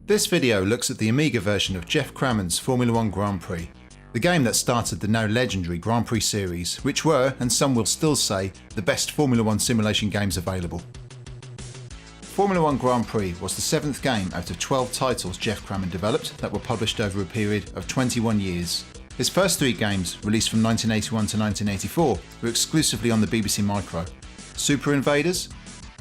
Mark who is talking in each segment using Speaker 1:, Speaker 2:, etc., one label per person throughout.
Speaker 1: This video looks at the Amiga version of Geoff Crammond's Formula 1 Grand Prix, the game that started the now legendary Grand Prix series, which were, and some will still say, the best Formula 1 simulation games available. Formula 1 Grand Prix was the 7th game out of 12 titles Geoff Crammond developed that were published over a period of 21 years. His first 3 games, released from 1981 to 1984, were exclusively on the BBC Micro: Super Invaders,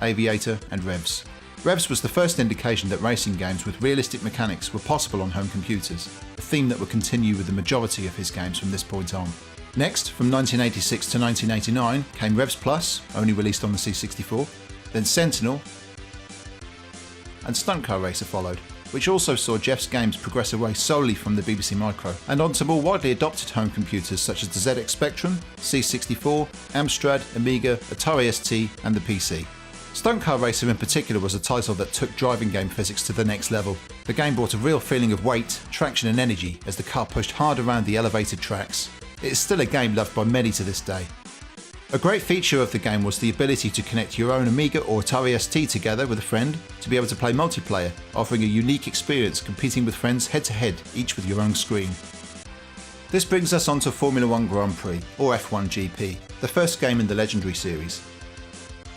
Speaker 1: Aviator and Revs. Revs was the first indication that racing games with realistic mechanics were possible on home computers, a theme that would continue with the majority of his games from this point on. Next, from 1986 to 1989, came Revs Plus, only released on the C64, then Sentinel, and Stunt Car Racer followed, which also saw Geoff's games progress away solely from the BBC Micro, and onto more widely adopted home computers such as the ZX Spectrum, C64, Amstrad, Amiga, Atari ST and the PC. Stunt Car Racer in particular was a title that took driving game physics to the next level. The game brought a real feeling of weight, traction and energy as the car pushed hard around the elevated tracks. It is still a game loved by many to this day. A great feature of the game was the ability to connect your own Amiga or Atari ST together with a friend to be able to play multiplayer, offering a unique experience competing with friends head to head, each with your own screen. This brings us on to Formula 1 Grand Prix, or F1GP, the first game in the legendary series.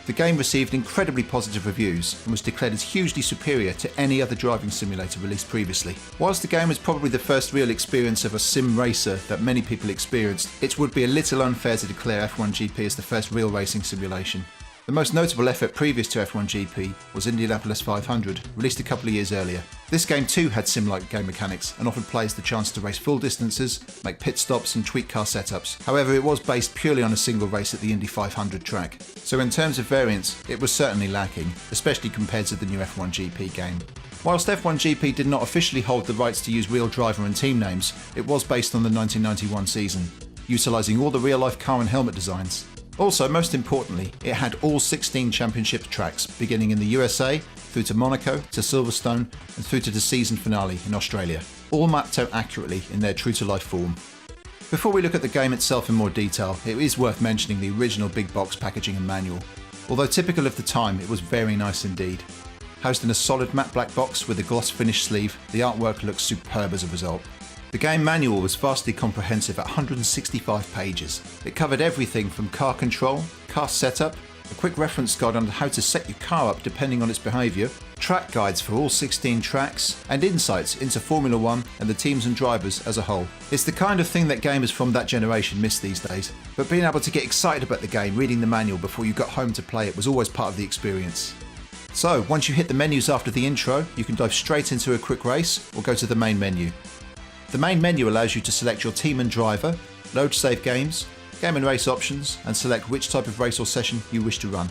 Speaker 1: The game received incredibly positive reviews and was declared as hugely superior to any other driving simulator released previously. Whilst the game was probably the first real experience of a sim racer that many people experienced, it would be a little unfair to declare F1GP as the first real racing simulation. The most notable effort previous to F1GP was Indianapolis 500, released a couple of years earlier. This game too had sim-like game mechanics and offered players the chance to race full distances, make pit stops and tweak car setups. However, it was based purely on a single race at the Indy 500 track, so in terms of variance, it was certainly lacking, especially compared to the new F1GP game. Whilst F1GP did not officially hold the rights to use real driver and team names, it was based on the 1991 season, utilising all the real-life car and helmet designs. Also, most importantly, it had all 16 championship tracks, beginning in the USA, through to Monaco, to Silverstone, and through to the season finale in Australia, all mapped out accurately in their true-to-life form. Before we look at the game itself in more detail, it is worth mentioning the original big box packaging and manual. Although typical of the time, it was very nice indeed. Housed in a solid matte black box with a gloss finish sleeve, the artwork looks superb as a result. The game manual was vastly comprehensive at 165 pages. It covered everything from car control, car setup, a quick reference guide on how to set your car up depending on its behaviour, track guides for all 16 tracks, and insights into Formula 1 and the teams and drivers as a whole. It's the kind of thing that gamers from that generation miss these days, but being able to get excited about the game reading the manual before you got home to play it was always part of the experience. So, once you hit the menus after the intro, you can dive straight into a quick race or go to the main menu. The main menu allows you to select your team and driver, load save games, game and race options, and select which type of race or session you wish to run.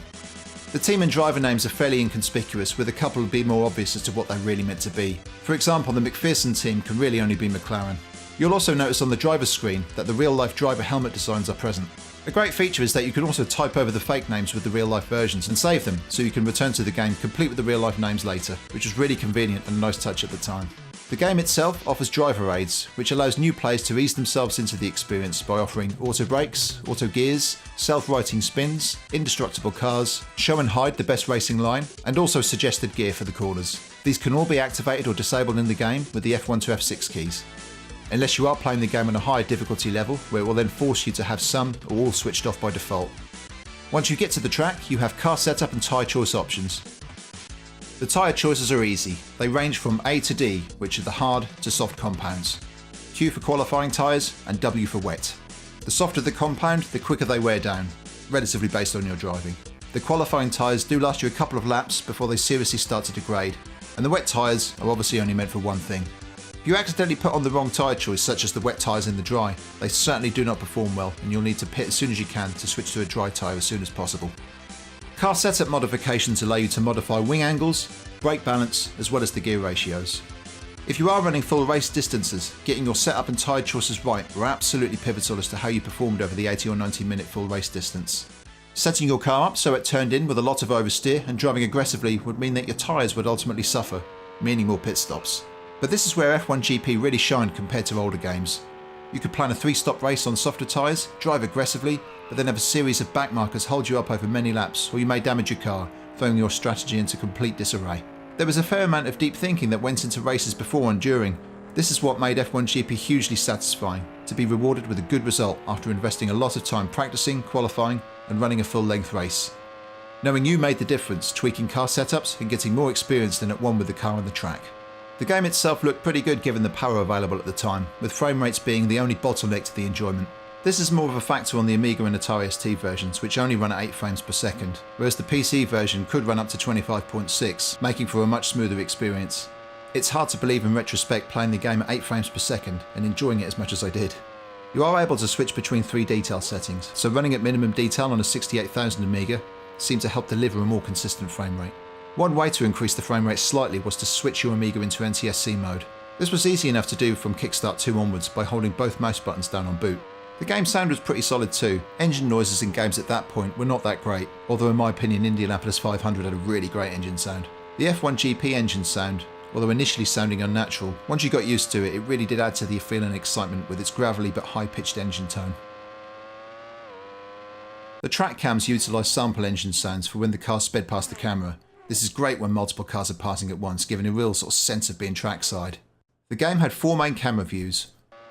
Speaker 1: The team and driver names are fairly inconspicuous, with a couple being more obvious as to what they're really meant to be. For example, the McPherson team can really only be McLaren. You'll also notice on the driver's screen that the real-life driver helmet designs are present. A great feature is that you can also type over the fake names with the real-life versions and save them, so you can return to the game complete with the real-life names later, which was really convenient and a nice touch at the time. The game itself offers driver aids, which allows new players to ease themselves into the experience by offering auto brakes, auto gears, self-righting spins, indestructible cars, show and hide the best racing line, and also suggested gear for the corners. These can all be activated or disabled in the game with the F1 to F6 keys, unless you are playing the game on a higher difficulty level, where it will then force you to have some or all switched off by default. Once you get to the track, you have car setup and tyre choice options. The tyre choices are easy. They range from A to D, which are the hard to soft compounds, Q for qualifying tyres and W for wet. The softer the compound, the quicker they wear down, relatively based on your driving. The qualifying tyres do last you a couple of laps before they seriously start to degrade, and the wet tyres are obviously only meant for one thing. If you accidentally put on the wrong tyre choice, such as the wet tyres in the dry, they certainly do not perform well, and you'll need to pit as soon as you can to switch to a dry tyre as soon as possible. Car setup modifications allow you to modify wing angles, brake balance, as well as the gear ratios. If you are running full race distances, getting your setup and tyre choices right were absolutely pivotal as to how you performed over the 80 or 90 minute full race distance. Setting your car up so it turned in with a lot of oversteer and driving aggressively would mean that your tyres would ultimately suffer, meaning more pit stops. But this is where F1GP really shined compared to older games. You could plan a 3-stop race on softer tyres, drive aggressively, but then have a series of backmarkers hold you up over many laps, or you may damage your car, throwing your strategy into complete disarray. There was a fair amount of deep thinking that went into races before and during. This is what made F1GP hugely satisfying, to be rewarded with a good result after investing a lot of time practicing, qualifying and running a full-length race. Knowing you made the difference, tweaking car setups and getting more experience than at one with the car on the track. The game itself looked pretty good given the power available at the time, with frame rates being the only bottleneck to the enjoyment. This is more of a factor on the Amiga and Atari ST versions, which only run at 8 frames per second, whereas the PC version could run up to 25.6, making for a much smoother experience. It's hard to believe in retrospect playing the game at 8 frames per second and enjoying it as much as I did. You are able to switch between 3 detail settings, so running at minimum detail on a 68,000 Amiga seemed to help deliver a more consistent frame rate. One way to increase the frame rate slightly was to switch your Amiga into NTSC mode. This was easy enough to do from Kickstart 2 onwards by holding both mouse buttons down on boot. The game sound was pretty solid too. Engine noises in games at that point were not that great, although in my opinion Indianapolis 500 had a really great engine sound. The F1GP engine sound, although initially sounding unnatural, once you got used to it, it really did add to the feel and excitement with its gravelly but high-pitched engine tone. The track cams utilise sample engine sounds for when the car sped past the camera. This is great when multiple cars are passing at once, giving a real sort of sense of being trackside. The game had 4 main camera views: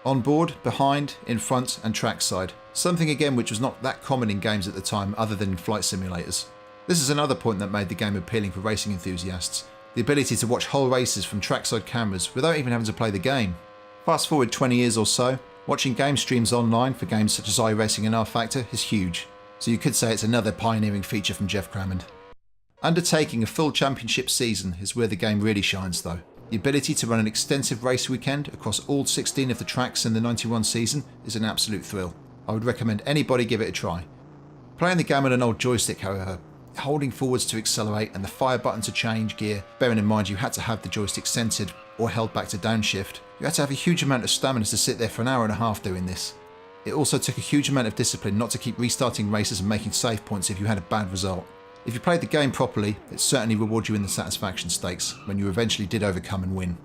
Speaker 1: on board, behind, in front and trackside, something again which was not that common in games at the time other than in flight simulators. This is another point that made the game appealing for racing enthusiasts. The ability to watch whole races from trackside cameras without even having to play the game. Fast forward 20 years or so, watching game streams online for games such as iRacing and R-Factor is huge, so you could say it's another pioneering feature from Geoff Crammond. Undertaking a full championship season is where the game really shines though. The ability to run an extensive race weekend across all 16 of the tracks in the 91 season is an absolute thrill. I would recommend anybody give it a try. Playing the game on an old joystick however, holding forwards to accelerate and the fire button to change gear, bearing in mind you had to have the joystick centred or held back to downshift, you had to have a huge amount of stamina to sit there for an hour and a half doing this. It also took a huge amount of discipline not to keep restarting races and making save points if you had a bad result. If you played the game properly, it certainly rewarded you in the satisfaction stakes when you eventually did overcome and win.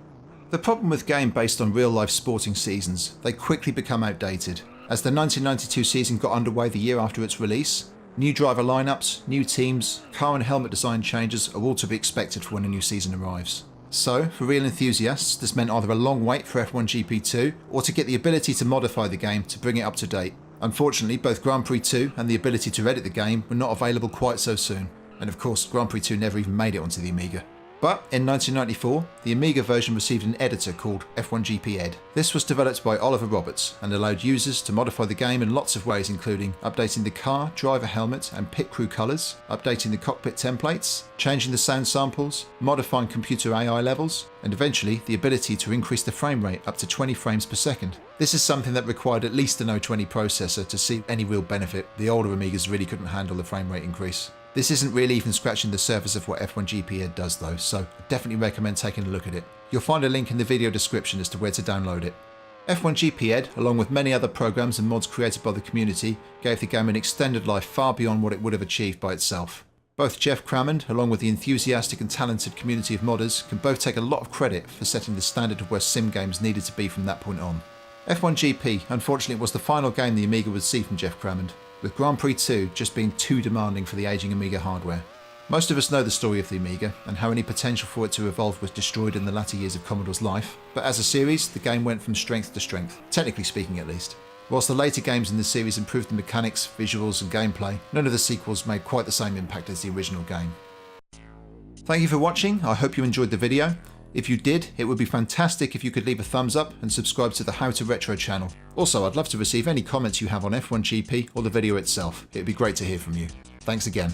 Speaker 1: The problem with games based on real life sporting seasons, they quickly become outdated. As the 1992 season got underway the year after its release, new driver lineups, new teams, car and helmet design changes are all to be expected for when a new season arrives. So, for real enthusiasts, this meant either a long wait for F1GP 2 or to get the ability to modify the game to bring it up to date. Unfortunately, both Grand Prix 2 and the ability to edit the game were not available quite so soon, and of course Grand Prix 2 never even made it onto the Amiga. But in 1994, the Amiga version received an editor called F1GP Ed. This was developed by Oliver Roberts and allowed users to modify the game in lots of ways, including updating the car, driver helmet and pit crew colours, updating the cockpit templates, changing the sound samples, modifying computer AI levels, and eventually the ability to increase the frame rate up to 20 frames per second. This is something that required at least an 020 processor to see any real benefit. The older Amigas really couldn't handle the frame rate increase. This isn't really even scratching the surface of what F1GP Ed does though, so I definitely recommend taking a look at it. You'll find a link in the video description as to where to download it. F1GP Ed, along with many other programs and mods created by the community, gave the game an extended life far beyond what it would have achieved by itself. Both Geoff Crammond, along with the enthusiastic and talented community of modders, can both take a lot of credit for setting the standard of where sim games needed to be from that point on. F1GP, unfortunately, was the final game the Amiga would see from Geoff Crammond, with Grand Prix 2 just being too demanding for the aging Amiga hardware. Most of us know the story of the Amiga, and how any potential for it to evolve was destroyed in the latter years of Commodore's life, but as a series, the game went from strength to strength, technically speaking at least. Whilst the later games in the series improved the mechanics, visuals and gameplay, none of the sequels made quite the same impact as the original game. Thank you for watching, I hope you enjoyed the video. If you did, it would be fantastic if you could leave a thumbs up and subscribe to the How to Retro channel. Also, I'd love to receive any comments you have on F1GP or the video itself. It would be great to hear from you. Thanks again.